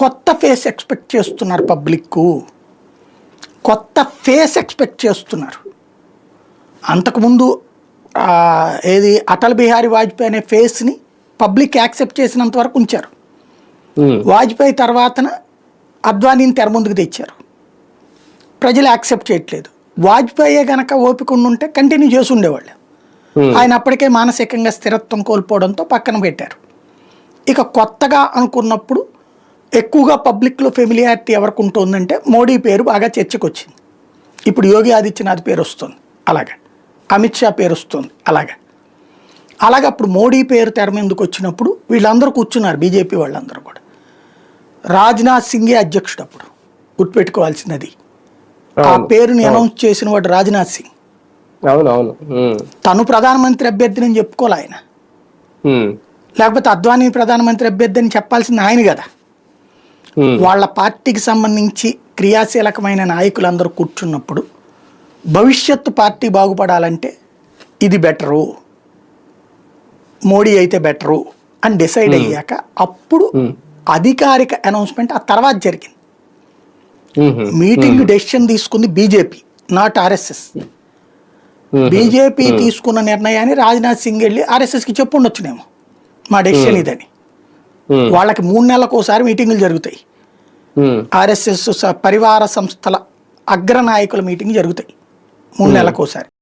కొత్త face expect చేస్తున్నారు public. కొత్త ఫేస్ ఎక్స్పెక్ట్ చేస్తున్నారు. అంతకుముందు ఏది అటల్ బిహారీ వాజ్పేయి అనే ఫేస్ని పబ్లిక్ యాక్సెప్ట్ చేసినంత వరకు ఉంచారు. వాజ్పేయి తర్వాతన అద్వానీని తెర ముందుకు తెచ్చారు. ప్రజలు యాక్సెప్ట్ చేయట్లేదు. వాజ్పేయి కనుక ఓపిక ఉంటే కంటిన్యూ చేసి ఉండేవాళ్ళు. ఆయన అప్పటికే మానసికంగా స్థిరత్వం కోల్పోవడంతో పక్కన పెట్టారు. ఇక కొత్తగా అనుకున్నప్పుడు ఎక్కువగా పబ్లిక్లో ఫెమిలియారిటీ ఎవరికి ఉంటుందంటే మోడీ పేరు బాగా చర్చకు వచ్చింది. ఇప్పుడు యోగి ఆదిత్యనాథ్ పేరు వస్తుంది, అలాగే అమిత్ షా పేరు వస్తుంది, అలాగే అప్పుడు మోడీ పేరు తెర మీదకి వచ్చినప్పుడు వీళ్ళందరూ కూర్చున్నారు. బీజేపీ వాళ్ళందరూ కూడా. రాజ్నాథ్ సింగే అధ్యక్షుడు అప్పుడు, గుర్తుపెట్టుకోవాల్సినది. ఆ పేరుని అనౌన్స్ చేసిన వాడు రాజ్నాథ్ సింగ్. తను ప్రధానమంత్రి అభ్యర్థి అని చెప్పుకోలే ఆయన. లేకపోతే అద్వానీ ప్రధానమంత్రి అభ్యర్థి అని చెప్పాల్సింది ఆయన కదా. వాళ్ళ పార్టీకి సంబంధించి క్రియాశీలకమైన నాయకులందరూ కూర్చున్నప్పుడు భవిష్యత్తు పార్టీ బాగుపడాలంటే ఇది బెటరు, మోడీ అయితే బెటరు అని డిసైడ్ అయ్యాక అప్పుడు అధికారిక అనౌన్స్మెంట్ ఆ తర్వాత జరిగింది. మీటింగ్ డెసిషన్ తీసుకుంది బీజేపీ, నాట్ ఆర్ఎస్ఎస్. బీజేపీ తీసుకున్న నిర్ణయాన్ని రాజ్నాథ్ సింగ్ వెళ్ళి ఆర్ఎస్ఎస్కి చెప్పుండొచ్చునేమో, మా డెసిషన్ ఇదని. వాళ్ళకి 3 నెలలకు ఒకసారి మీటింగులు జరుగుతాయి. ఆర్ఎస్ఎస్ పరివార సంస్థల అగ్రనాయకుల మీటింగ్ జరుగుతాయి 3 నెలలకు ఒకసారి.